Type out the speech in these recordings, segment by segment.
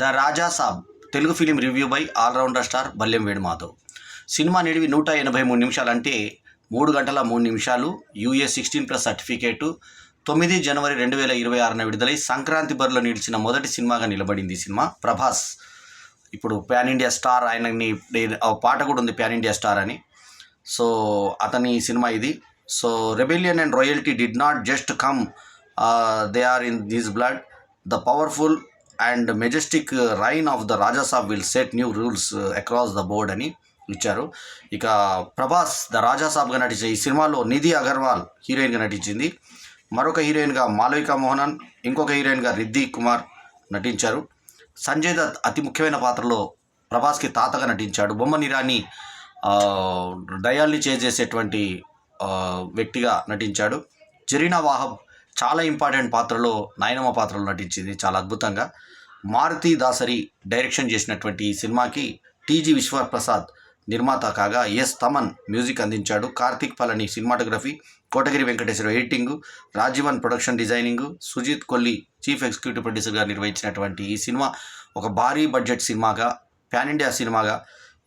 The Raja Saab Telugu film review by allrounder star Ballem Venumadhav. Cinema నిడివి 183 నిమిషాలు, అంటే 3 గంటల 3 నిమిషాలు. UA 16+ certificate. 9 జనవరి 2026 విడుదలై సంక్రాంతి బరిలో నిలిచిన మొదటి సినిమాగా నిలబడింది. ఈ సినిమా ప్రభాస్ ఇప్పుడు పాన్ ఇండియా స్టార్, ఆయనని పాట కూడా ఉంది పాన్ ఇండియా స్టార్ అని. సో అతని సినిమా ఇది. So rebellion and royalty did not just come, they are in this blood. The powerful and majestic reign of the Raja Saab will set new rules across the board అని ఇచ్చారు. ఇక Prabhas the రాజా సాబ్గా నటించే ఈ సినిమాలో నిధి అగర్వాల్ హీరోయిన్గా నటించింది. మరొక హీరోయిన్గా మాలవికా మోహనన్, ఇంకొక హీరోయిన్గా రిద్ధి కుమార్ నటించారు. సంజయ్ దత్ అతి ముఖ్యమైన పాత్రలో ప్రభాస్కి తాతగా నటించాడు. బొమ్మన్ ఇరానీ దయాల్ని చేసేటువంటి వ్యక్తిగా నటించాడు. జరీనా వాహబ్ చాలా ఇంపార్టెంట్ పాత్రలో నాయనమ్మ పాత్రలో నటించింది చాలా అద్భుతంగా. మారుతి దాసరి డైరెక్షన్ చేసినటువంటి ఈ సినిమాకి టీజీ విశ్వప్రసాద్ నిర్మాత కాగా ఎస్ తమన్ మ్యూజిక్ అందించాడు. Karthik Palani cinematography, Kotagiri Venkateswara editing, Rajeevan production designing, Sujith Kolli chief executive ప్రొడ్యూసర్గా నిర్వహించినటువంటి ఈ సినిమా ఒక భారీ బడ్జెట్ సినిమాగా, పాన్ ఇండియా సినిమాగా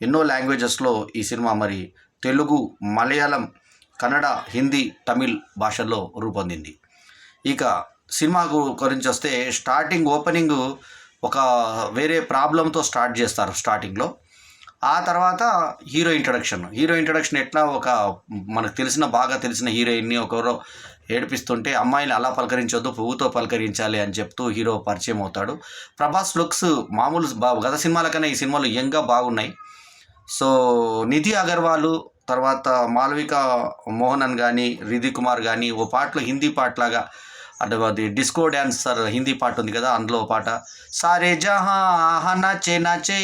ఎన్నో లాంగ్వేజెస్లో ఈ సినిమా మరి తెలుగు, మలయాళం, కన్నడ, హిందీ, తమిళ్ భాషల్లో రూపొందింది. ఇక సినిమా గురించి వస్తే స్టార్టింగ్ ఓపెనింగ్ ఒక వేరే ప్రాబ్లంతో స్టార్ట్ చేస్తారు స్టార్టింగ్లో. ఆ తర్వాత హీరో ఇంట్రడక్షన్ ఎట్లా, ఒక మనకు బాగా తెలిసిన హీరోయిన్ని ఒకరో ఏడిపిస్తుంటే అమ్మాయిని అలా పలకరించొద్దు, పువ్వుతో పలకరించాలి అని చెప్తూ హీరో పరిచయం అవుతాడు. ప్రభాస్ లుక్స్ మామూలు గత సినిమాల కన్నా ఈ సినిమాలు యంగ్గా బాగున్నాయి. సో నిధి అగర్వాల్, తర్వాత మాలవికా మోహనన్ కానీ, రిధి కుమార్ కానీ ఓ పాటలో హిందీ పాటలాగా, అంటే అది డిస్కో డ్యాన్సర్ హిందీ పాట ఉంది కదా, అందులో పాట సారే జహా నచే నచే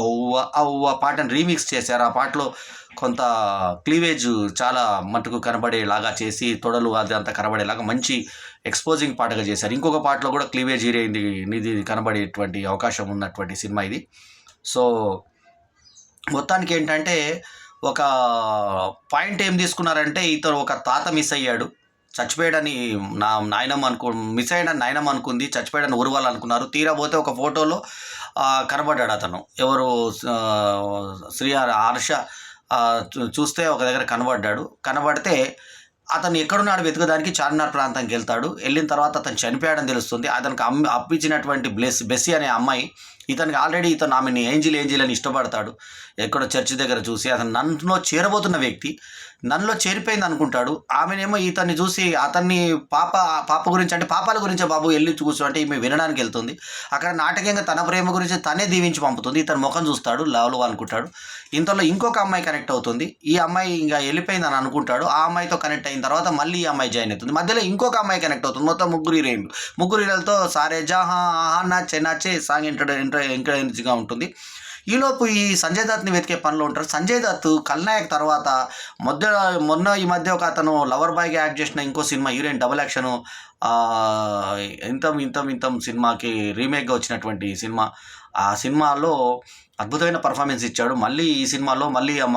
ఔవ్వ ఔవ్వ పాటను రీమిక్స్ చేశారు. ఆ పాటలో కొంత క్లీవేజ్ చాలా మటుకు కనబడేలాగా చేసి, తొడలు అది అంతా కనబడేలాగా మంచి ఎక్స్పోజింగ్ పాటగా చేశారు. ఇంకొక పాటలో కూడా క్లీవేజ్ హీరోయింది నిధి కనబడేటువంటి అవకాశం ఉన్నటువంటి సినిమా ఇది. సో మొత్తానికి ఏంటంటే ఒక పాయింట్ ఏం తీసుకున్నారంటే, ఇతను ఒక తాత మిస్ అయ్యాడు, చచ్చిపోయాడని నాయనమ్మ మిస్ అయ్యాడని నాయనమ్మ అనుకుంది, చచ్చిపోయాడని ఊరు అనుకున్నారు. తీరా పోతే ఒక ఫోటోలో కనబడ్డాడు అతను. ఎవరు శ్రీ హర్ష చూస్తే ఒక దగ్గర కనబడితే అతను ఎక్కడున్నాడు వెతుకడానికి చార్మినార్ ప్రాంతానికి వెళ్తాడు. వెళ్ళిన తర్వాత అతను చనిపోయాడని తెలుస్తుంది. అతనికి అప్పించినటువంటి బెస్సీ అనే అమ్మాయి ఇతనికి ఆల్రెడీ ఆమెని ఏంజిల్ అని ఇష్టపడతాడు. ఎక్కడో చర్చి దగ్గర చూసి అతను నన్నులో చేరబోతున్న వ్యక్తి నన్నులో చేరిపోయింది అనుకుంటాడు. ఆమెనేమో ఇతన్ని చూసి అతన్ని పాప గురించి, అంటే పాపాల గురించే బాబు వెళ్ళి చూసు అంటే ఈమె వినడానికి వెళ్తుంది. అక్కడ నాటకంగా తన ప్రేమ గురించి తనే దీవించి పంపుతుంది. ఇతను ముఖం చూస్తాడు, లవ్లు అనుకుంటాడు. ఇంతలో ఇంకొక అమ్మాయి కనెక్ట్ అవుతుంది. ఈ అమ్మాయి ఇంకా వెళ్ళిపోయింది అని అనుకుంటాడు. ఆ అమ్మాయితో కనెక్ట్ అయిన తర్వాత మళ్ళీ ఈ అమ్మాయి జాయిన్ అవుతుంది. మధ్యలో ఇంకొక అమ్మాయి కనెక్ట్ అవుతుంది. మొత్తం ముగ్గురు హీరోయిన్లతో సారే జహా నచ్చే సాంగ్ ఎంకరేజ్గా ఉంటుంది. ఈలోపు ఈ సంజయ్ దత్ని వెతికే పనిలో ఉంటారు. సంజయ్ దత్ ఖల్నాయక్ తర్వాత మొన్న ఈ మధ్య ఒక అతను లవర్ బాయ్గా యాక్ట్ చేసిన ఇంకో సినిమా హీరోయిన్ డబుల్ యాక్షను ఇంతం సినిమాకి రీమేక్గా వచ్చినటువంటి సినిమా. ఆ సినిమాలో అద్భుతమైన పర్ఫార్మెన్స్ ఇచ్చాడు. మళ్ళీ ఈ సినిమాలో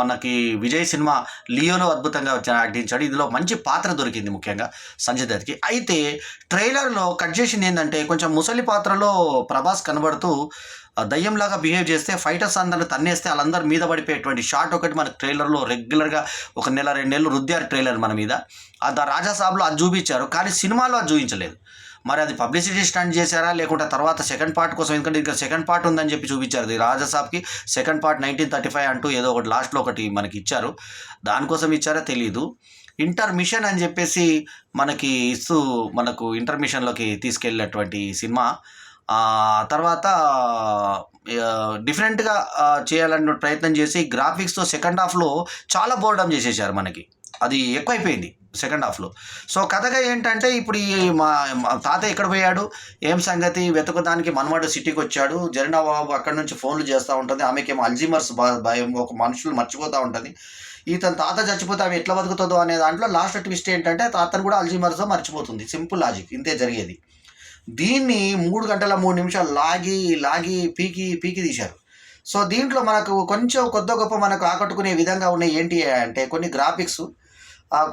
మనకి విజయ్ సినిమా లియోలో అద్భుతంగా నటించాడు. ఇందులో మంచి పాత్ర దొరికింది ముఖ్యంగా సంజయ్ దత్కి. అయితే ట్రైలర్లో కట్ చేసింది ఏంటంటే, కొంచెం ముసలి పాత్రలో ప్రభాస్ కనబడుతూ దయ్యంలాగా బిహేవ్ చేస్తే ఫైటర్స్ అందరిని తన్నేస్తే వాళ్ళందరూ మీద పడిపోయేటువంటి షాట్ ఒకటి మనకు ట్రైలర్లో రెగ్యులర్గా 1 నెల 2 నెలలు రుద్దారు ట్రైలర్ మన మీద. ద రాజా సాబ్లో అది చూపించారు, కానీ సినిమాలో అది చూపించలేదు. మరి అది పబ్లిసిటీ స్టంట్ చేశారా, లేకుంటే తర్వాత సెకండ్ పార్ట్ కోసం, ఎందుకంటే ఇంకా సెకండ్ పార్ట్ ఉందని చెప్పి చూపించారు. ఇది రాజా సాబ్కి సెకండ్ పార్ట్ 1935 అంటూ ఏదో ఒకటి లాస్ట్లో ఒకటి మనకి ఇచ్చారు. దానికోసం ఇచ్చారో తెలీదు. ఇంటర్మిషన్ అని చెప్పేసి మనకి ఇస్తూ మనకు ఇంటర్మిషన్లోకి తీసుకెళ్ళినటువంటి సినిమా. తర్వాత డిఫరెంట్గా చేయాలన్న ప్రయత్నం చేసి గ్రాఫిక్స్తో సెకండ్ హాఫ్లో చాలా బోర్డమ్ చేసేసారు. మనకి అది ఎక్కువైపోయింది సెకండ్ హాఫ్లో. సో కథగా ఏంటంటే, ఇప్పుడు ఈ మా తాత ఎక్కడ పోయాడు, ఏం సంగతి వెతకడానికి మనవాడు సిటీకి వచ్చాడు. జరీనా బాబు అక్కడి నుంచి ఫోన్లు చేస్తూ ఉంటుంది. ఆమెకేమో అల్జీమర్స్ భయం, ఒక మనుషులు మర్చిపోతూ ఉంటుంది. ఇతను తాత చచ్చిపోతే ఆమె ఎట్లా బతుకుతుందో అనే దాంట్లో లాస్ట్ ట్విస్ట్ ఏంటంటే, తాతను కూడా అల్జీమర్స్తో మర్చిపోతుంది. సింపుల్ లాజిక్, ఇంతే జరిగేది. దీన్ని 3 గంటల 3 నిమిషాలు లాగి పీకి తీశారు. సో దీంట్లో మనకు కొంచెం కొద్ది గొప్ప మనకు ఆకట్టుకునే విధంగా ఉన్నాయి ఏంటి అంటే, కొన్ని గ్రాఫిక్స్,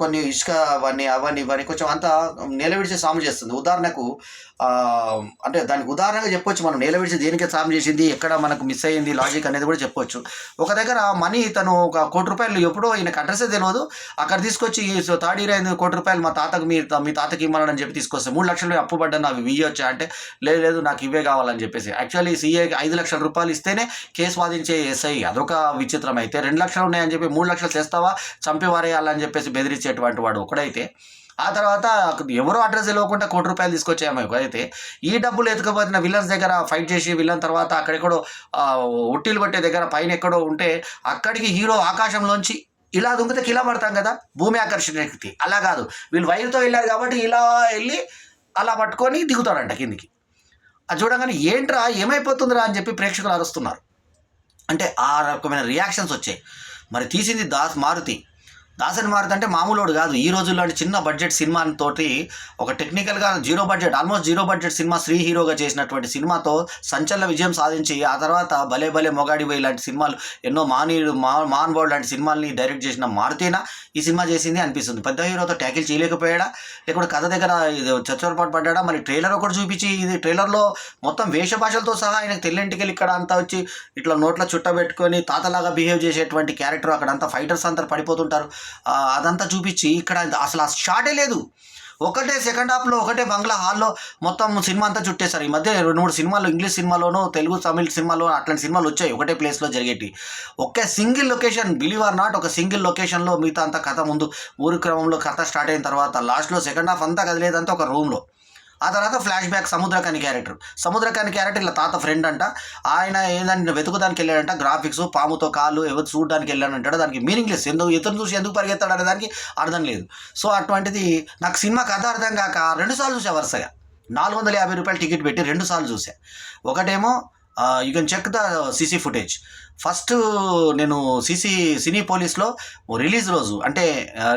కొన్ని ఇసుక అవన్నీ ఇవన్నీ కొంచెం అంతా నేల విడిచి సాము చేస్తుంది. ఉదాహరణకు అంటే దానికి ఉదాహరణగా చెప్పొచ్చు మనం. నేల విడిచి దేనికి సాము చేసింది, ఎక్కడ మనకు మిస్ అయ్యింది లాజిక్ అనేది కూడా చెప్పొచ్చు. ఒక దగ్గర మనీ తను ఒక ₹1,00,00,000 ఎప్పుడో ఈయనకు అడ్రస్సే తెలియదు, అక్కడ తీసుకొచ్చి థర్డ్ ఇయర్ అయింది, ₹1,00,00,000 మా తాతకు మీ తాతకి ఇమ్మని చెప్పి తీసుకొస్తే 3,00,000 అప్పు పడ్డాను, అవి ఇవ్వచ్చా అంటే లేదు నాకు ఇవే కావాలని చెప్పేసి. యాక్చువల్లీ సీఏకి ₹5,00,000 ఇస్తేనే కేసు వాదించే ఎస్ఐ, అదొక విచిత్రం. అయితే 2,00,000 ఉన్నాయని చెప్పి 3,00,000 తెస్తావా చంపి వారేయాలని చెప్పేసి బెదిరించేటువంటి వాడు ఒకడైతే, ఆ తర్వాత ఎవరో అడ్రస్ తెలియకుండా ₹1,00,00,000 తీసుకొచ్చాము. అయితే ఈ డబ్బులు ఎత్తుకపోతున్న విలన్స్ దగ్గర ఫైట్ చేసి విలన్ తర్వాత అక్కడెక్కడో ఉట్టిలు కొట్టే దగ్గర పైన ఎక్కడో ఉంటే అక్కడికి హీరో ఆకాశంలోంచి ఇలా దుంగితే కిలా పడతాం కదా, భూమి ఆకర్షణ శక్తి అలా కాదు, వీళ్ళు వైర్తో వెళ్ళారు కాబట్టి ఇలా వెళ్ళి అలా పట్టుకొని దిగుతాడంట కిందికి. అది చూడగానే ఏంట్రా ఏమైపోతుందిరా అని చెప్పి ప్రేక్షకులు అరుస్తున్నారు. అంటే ఆ రకమైన రియాక్షన్స్ వచ్చాయి. మరి తీసింది మారుతి అంటే మామూలుడు కాదు. ఈ రోజుల్లో అంటే చిన్న బడ్జెట్ సినిమాతోటి ఒక టెక్నికల్గా almost zero budget cinema Sri హీరోగా చేసినటువంటి సినిమాతో సంచలన విజయం సాధించి ఆ తర్వాత భలే భలే మొగాడిపోయి ఇలాంటి సినిమాలు ఎన్నో మాన్బోర్డ్ లాంటి సినిమాల్ని డైరెక్ట్ చేసిన మారుతీనా ఈ సినిమా చేసింది అనిపిస్తుంది. పెద్ద హీరోతో ట్యాకిల్ చేయలేకపోయాడా, లేకపోతే కథ దగ్గర చచ్చోరపాటు పడ్డా? మరి ట్రైలర్ ఒకటి చూపించి ఇది ట్రైలర్లో మొత్తం వేషభాషలతో సహా ఆయనకు తెల్లింటికెళ్ళి ఇక్కడ అంతా వచ్చి ఇట్లా నోట్ల చుట్ట పెట్టుకొని తాతలాగా బిహేవ్ చేసేటువంటి క్యారెక్టర్, అక్కడంతా ఫైటర్స్ అంతా పడిపోతుంటారు, అదంతా చూపించి ఇక్కడ అసలు ఆ షాటే లేదు. ఒకటే సెకండ్ హాఫ్లో ఒకటే బంగ్లా హాల్లో మొత్తం సినిమా అంతా చుట్టేశారు. ఈ మధ్య 2-3 సినిమాలు ఇంగ్లీష్ సినిమాలోనూ తెలుగు తమిళ సినిమాలో అట్లాంటి సినిమాలు వచ్చాయి ఒకటే ప్లేస్లో జరిగేటి. ఒకే single location, believe or not, ఒక సింగిల్ లొకేషన్లో మిగతా అంతా కథ ముందు ఊరి క్రమంలో కథ స్టార్ట్ అయిన తర్వాత లాస్ట్లో సెకండ్ హాఫ్ అంతా కదిలేదంతా ఒక రూమ్లో. ఆ తర్వాత ఫ్లాష్ బ్యాక్ సముద్రకాని క్యారెక్టర్ ఇలా తాత ఫ్రెండ్ అంట, ఆయన ఏదైనా వెతుకుదానికి వెళ్ళాడంట, గ్రాఫిక్స్ పాముతో కాళ్ళు ఎవరు చూడడానికి వెళ్ళాడంటాడు, దానికి మీనింగ్లెస్, ఇతను చూసి ఎందుకు పరిగెత్తాడు అనే దానికి అర్థం లేదు. సో అటువంటిది నాకు సినిమా కథ అర్థం కాక 2 సార్లు చూసా వరుసగా. ₹450 టికెట్ పెట్టి 2 సార్లు చూసా. ఒకటేమో you can check the CC footage. First నేను సినీ పోలీస్లో రిలీజ్ రోజు, అంటే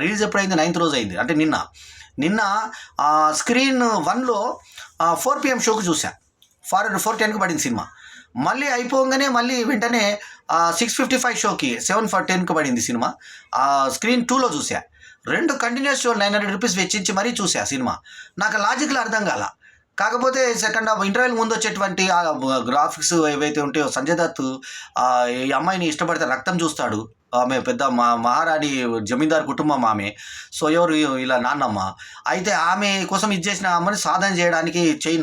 రిలీజ్ ఎప్పుడైంది 9th రోజు అయింది, అంటే నిన్న స్క్రీన్ 1లో 4 PM షోకి చూసా. 4:10కి పడింది సినిమా. మళ్ళీ అయిపోగానే మళ్ళీ వెంటనే 6:55 షోకి 7:10కి పడింది సినిమా. స్క్రీన్ 2లో చూసా. 2 కంటిన్యూస్ షో ₹900 వెచ్చించి మరీ చూసా సినిమా. నాకు లాజిక్లు అర్థం కాల. కాకపోతే సెకండ్ హాఫ్ ఇంటర్వెల్ ముందు వచ్చేటువంటి గ్రాఫిక్స్ ఏవైతే ఉంటాయో, సంజయ్ దత్ ఈ అమ్మాయిని ఇష్టపడితే రక్తం చూస్తాడు, ఆమె పెద్ద మహారాణి జమీందారు కుటుంబం ఆమె. సో ఎవరు ఇలా నాన్నమ్మ అయితే ఆమె కోసం ఇది చేసిన అమ్మని సాధన చేయడానికి చెయ్యి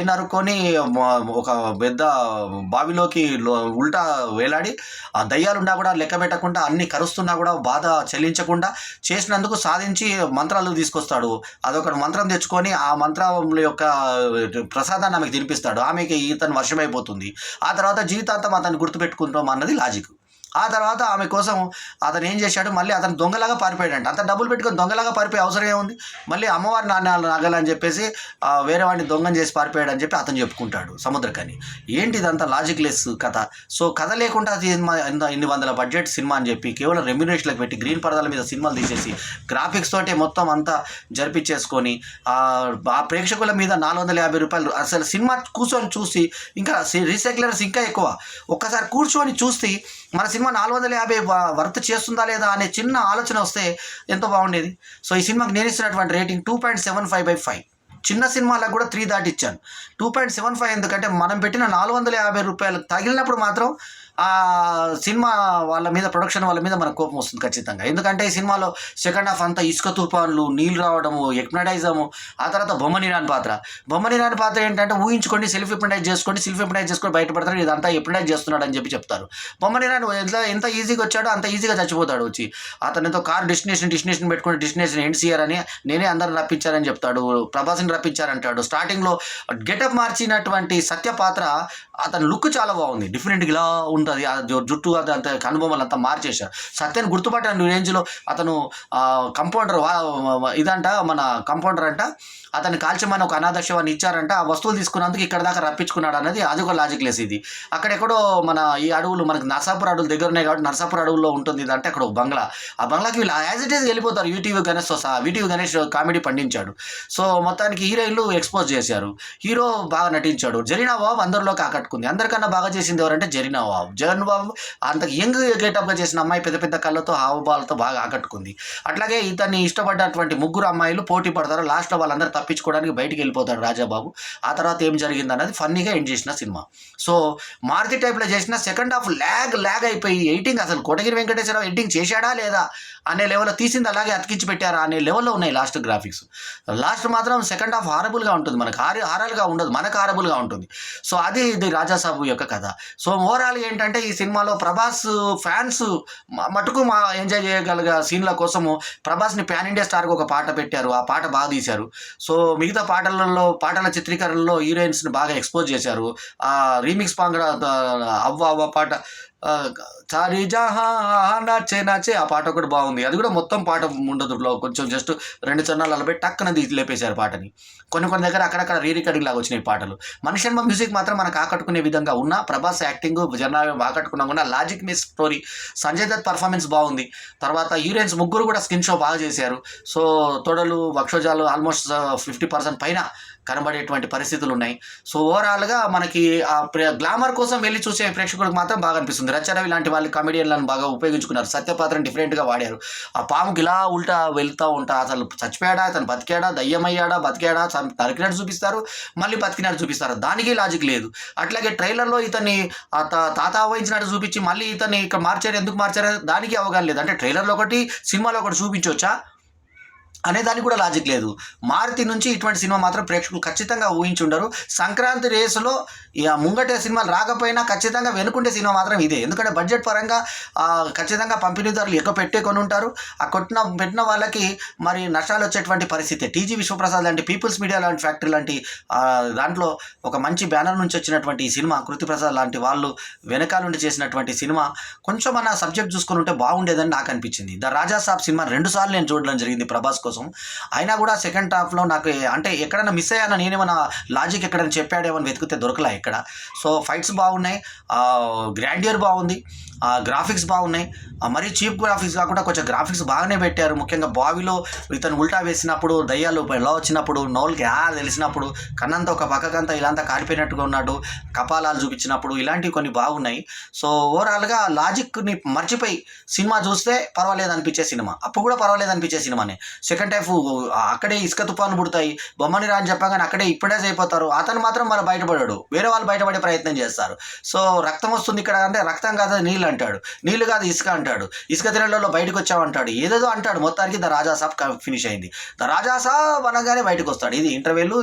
నరుక్కొని ఒక పెద్ద బావిలోకి ఉల్టా వేలాడి ఆ దయ్యాలున్నా కూడా లెక్క పెట్టకుండా అన్ని కరుస్తున్నా కూడా బాధ చెల్లించకుండా చేసినందుకు సాధించి మంత్రాలు తీసుకొస్తాడు. అదొక మంత్రం తెచ్చుకొని ఆ మంత్రం యొక్క ప్రసాదాన్ని ఆమెకు తినిపిస్తాడు. ఆమెకి ఇతను వర్షమైపోతుంది. ఆ తర్వాత జీవితాంతం అతన్ని గుర్తుపెట్టుకుంటాం అన్నది లాజిక్. ఆ తర్వాత ఆమె కోసం అతను ఏం చేశాడు, మళ్ళీ అతను దొంగలాగా పారిపోయాడంట. అంత డబ్బులు పెట్టుకొని దొంగలాగా పారిపోయే అవసరం ఏముంది, మళ్ళీ అమ్మవారి నాణ్యాలు నగలని చెప్పేసి వేరే వాడిని దొంగని చేసి పారిపోయాడని చెప్పి అతను చెప్పుకుంటాడు సముద్రకని. ఏంటి ఇదంతా లాజిక్ లెస్ కథ. సో కథ లేకుండా సినిమా ఇన్ని వందల బడ్జెట్ సినిమా అని చెప్పి కేవలం రెమ్యునరేషన్లకు పెట్టి గ్రీన్ పరదాల మీద సినిమాలు తీసేసి గ్రాఫిక్స్ తోటే మొత్తం అంతా జరిపించేసుకొని ఆ ప్రేక్షకుల మీద ₹450 అసలు సినిమా కూర్చొని చూసి, ఇంకా రీసైక్లర్స్ ఇంకా ఎక్కువ, ఒక్కసారి కూర్చొని చూస్తే మన సినిమా 450 వర్త్ చేస్తుందా లేదా అనే చిన్న ఆలోచన వస్తే ఎంతో బాగుండేది. సో ఈ సినిమాకి నేను ఇస్తున్నటువంటి రేటింగ్ 2.75/5. చిన్న సినిమాలకు కూడా 3 దాటి ఇచ్చాను. 2.75 ఎందుకంటే మనం పెట్టిన ₹450 తగిలినప్పుడు మాత్రం ఆ సినిమా వాళ్ళ మీద, ప్రొడక్షన్ వాళ్ళ మీద మనకు కోపం వస్తుంది ఖచ్చితంగా. ఎందుకంటే ఈ సినిమాలో సెకండ్ హాఫ్ అంతా ఇసుక తుఫాన్లు, నీళ్ళు రావడము, హిప్నటైజము, ఆ తర్వాత బొమ్మనిరాని పాత్ర ఏంటంటే ఊహించుకోండి, సెల్ఫ్ హిప్నటైజ్ చేసుకొని బయటపడతాడు, ఇదంతా హిప్నటైజ్ చేస్తున్నాడు అని చెప్పి చెప్తారు. బొమ్మనిరాని ఎంత ఈజీగా వచ్చాడో అంత ఈజీగా చచ్చిపోతాడు వచ్చి. అతనితో కార్ డెస్టినేషన్ పెట్టుకుని డెస్టినేషన్ ఎన్సీఆర్ అని నేనే అందరిని రప్పించారని చెప్తాడు, ప్రభాస్ని రప్పించారంటాడు. స్టార్టింగ్లో గెటప్ మార్చినటువంటి సత్య పాత్ర, అతని లుక్ చాలా బాగుంది, డిఫరెంట్గా ఇలా ఉంటుంది, ఆ జుట్టు అంత కనుబొమ్మలు అంతా మార్చేశారు. సత్యాన్ని గుర్తుపట్టాను రేంజ్లో. అతను కంపౌండర్ ఇదంట, మన కంపౌండర్ అంట, అతన్ని కాల్చమని ఒక అనాథ శవాన్ని ఇచ్చారంట. ఆ వస్తువులు తీసుకున్నందుకు ఇక్కడ దాకా రప్పించుకున్నాడు అన్నది అది ఒక లాజిక్ లెస్ ఇది. అక్కడెక్కడో మన ఈ అడవులు మనకు నరసాపురం అడవులు దగ్గర ఉన్నాయి కాబట్టి నరసాపురం అడవుల్లో ఉంటుంది ఇది అంటే అక్కడ ఒక బంగ్లా. ఆ బంగ్లాకి వీళ్ళు యాజ్ ఇట్ ఈస్ వెళ్ళిపోతారు. వీటీవీ గణేష్ కామెడీ పండించాడు. సో మొత్తానికి హీరోయిన్లు ఎక్స్పోజ్ చేశారు. హీరో బాగా నటించాడు. జరీనా బాబు అందరిలోకి ఆకట్టుకుంది. అందరికన్నా బాగా చేసింది ఎవరంటే జరీనా బాబు. జగన్ బాబు అంత యంగ్ గెటప్గా చేసిన అమ్మాయి పెద్ద పెద్ద కళ్ళతో హావభావాలతో బాగా ఆకట్టుకుంది. అట్లాగే ఇతన్ని ఇష్టపడ్డటువంటి ముగ్గురు అమ్మాయిలు పోటీ పడతారు. లాస్ట్లో వాళ్ళందరూ తప్పించుకోవడానికి బయటికి వెళ్ళిపోతాడు రాజాబాబు. ఆ తర్వాత ఏం జరిగింది అన్నది ఫన్నీగా ఎండ్ చేసిన సినిమా. సో మారుతి టైప్లో చేసిన సెకండ్ హాఫ్ ల్యాగ్ అయిపోయి ఎడిటింగ్ అసలు కోటగిరి వెంకటేశ్వరరావు ఎడిటింగ్ చేశాడా లేదా అనే లెవెల్లో తీసింది అలాగే అతికించి పెట్టారా అనే లెవెల్లో ఉన్నాయి లాస్ట్ గ్రాఫిక్స్. లాస్ట్ మాత్రం సెకండ్ హాఫ్ హారబుల్గా ఉంటుంది. మనకు హారల్గా ఉండదు, మనకు హారబుల్గా ఉంటుంది. సో అది ఇది రాజాసాబు యొక్క కథ. సో ఓవరాల్ ఏంటంటే ఈ సినిమాలో ప్రభాస్ ఫ్యాన్స్ మటుకు ఎంజాయ్ చేయగలిగే సీన్ల కోసము ప్రభాస్ని పాన్ ఇండియా స్టార్గా ఒక పాట పెట్టారు. ఆ పాట బాగా తీశారు. సో మిగతా పాటల చిత్రీకరణలో హీరోయిన్స్ని బాగా ఎక్స్పోజ్ చేశారు. ఆ రీమిక్స్ పాంగడ అవ్వ అవ్వ పాట చారీ జహా నాచే నాచే ఆ పాట ఒకటి బాగుంది. అది కూడా మొత్తం పాట ఉండదు, కొంచెం జస్ట్ 2 చరణాలు అలా పెట్టి టక్కన లేపేశారు పాటని. కొన్ని దగ్గర అక్కడక్కడ రీరికార్డింగ్ లాగా వచ్చినాయి పాటలు. మనిషి మ్యూజిక్ మాత్రం మనకు ఆకట్టుకునే విధంగా ఉన్న ప్రభాస్ యాక్టింగ్ జనాలు ఆకట్టుకున్నా కూడా logic miss story, Sanjay Dutt performance బాగుంది. తర్వాత హీరోయిన్స్ ముగ్గురు కూడా స్కిన్ షో బాగా చేశారు. సో తొడలు వక్షోజాలు ఆల్మోస్ట్ 50% పైన కనబడేటువంటి పరిస్థితులు ఉన్నాయి. సో ఓవరాల్గా మనకి ఆ గ్లామర్ కోసం వెళ్ళి చూసే ప్రేక్షకులకు మాత్రం బాగా అనిపిస్తుంది. రచరవి లాంటి వాళ్ళు కమెడియన్లను బాగా ఉపయోగించుకున్నారు. సత్యపాత్రని డిఫరెంట్గా వాడారు. ఆ పాముకి ఇలా ఉల్టా వెళ్తూ ఉంటా అసలు చచ్చిపోయాడా, అతను బతికాడా, దయ్యమయ్యాడా, బతికాడా, నరికినట్టు చూపిస్తారు, మళ్ళీ బతికినట్టు చూపిస్తారు. దానికి లాజిక్ లేదు. అట్లాగే ట్రైలర్లో ఇతన్ని తాత వహించినట్టు చూపించి మళ్ళీ ఇతన్ని ఇక్కడ మార్చారు, ఎందుకు మార్చారు దానికి అవగాహన లేదు. అంటే ట్రైలర్లో ఒకటి సినిమాలో ఒకటి చూపించవచ్చా అనే దానికి కూడా లాజిక్ లేదు. మారుతి నుంచి ఇటువంటి సినిమా మాత్రం ప్రేక్షకులు ఖచ్చితంగా ఊహించి ఉండరు. సంక్రాంతి రేసులో ముంగటే సినిమాలు రాకపోయినా ఖచ్చితంగా వెనుకుంటే సినిమా మాత్రం ఇదే. ఎందుకంటే బడ్జెట్ పరంగా ఖచ్చితంగా పంపిణీదారులు ఎక్కువ కొని ఉంటారు. ఆ పెట్టిన వాళ్ళకి మరి నష్టాలు వచ్చేటువంటి పరిస్థితి. టీజీ విశ్వప్రసాద్ లాంటి పీపుల్స్ మీడియా లాంటి ఫ్యాక్టరీ లాంటి దాంట్లో ఒక మంచి బ్యానర్ నుంచి వచ్చినటువంటి ఈ సినిమా, కృతిప్రసాద్ లాంటి వాళ్ళు వెనకాల నుండి చేసినటువంటి సినిమా కొంచెం మన సబ్జెక్ట్ చూసుకుని ఉంటే బాగుండేదని నాకు అనిపించింది. ద రాజా సాబ్ సినిమా 2 సార్లు నేను చూడడం జరిగింది ప్రభాస్ కోసం. అయినా కూడా సెకండ్ హాఫ్లో నాకు అంటే ఎక్కడైనా మిస్ అయ్యానా, నేనేమన్నా లాజిక్ ఎక్కడైనా చెప్పాడేమని వెతికితే దొరకలే ఎక్కడ. సో ఫైట్స్ బాగున్నాయి, గ్రాండియర్ బాగుంది, గ్రాఫిక్స్ బాగున్నాయి. మరీ చీప్ గ్రాఫిక్స్ కాకుండా కొంచెం గ్రాఫిక్స్ బాగానే పెట్టారు. ముఖ్యంగా బావిలో ఇతను ఉల్టా వేసినప్పుడు, దయ్యాలు ఎలా వచ్చినప్పుడు, నోళ్ళకి తెలిసినప్పుడు, కన్నంతా ఒక పక్కకంతా ఇలాంతా కాడిపోయినట్టుగా ఉన్నాడు, కపాలాలు చూపించినప్పుడు ఇలాంటివి కొన్ని బాగున్నాయి. సో ఓవరాల్గా లాజిక్ని మర్చిపోయి సినిమా చూస్తే పర్వాలేదు అనిపించే సినిమా. అప్పుడు కూడా పర్వాలేదు అనిపించే సినిమానే. సెకండ్ హాఫ్ అక్కడే ఇసుక తుఫాను పుడతాయి, బొమ్మని రా అని చెప్పగానే అక్కడే ఇప్పుడే అయిపోతారు. అతను మాత్రం మన బయటపడాడు, వేరే వాళ్ళు బయటపడే ప్రయత్నం చేస్తారు. సో రక్తం వస్తుంది ఇక్కడ అంటే రక్తం కాదు నీళ్ళు అంటాడు, నీళ్ళు కాదు ఇసుక అంటాడు, ఇసుక తిరగడంలో బయటకు వచ్చామంటాడు, ఏదేదో అంటాడు. మొత్తానికి ద రాజా సాబ్ ఫినిష్ అయింది. ద రాజా సాబ్ అనగానే బయటకు వస్తాడు. ఇది ఇంటర్వెల్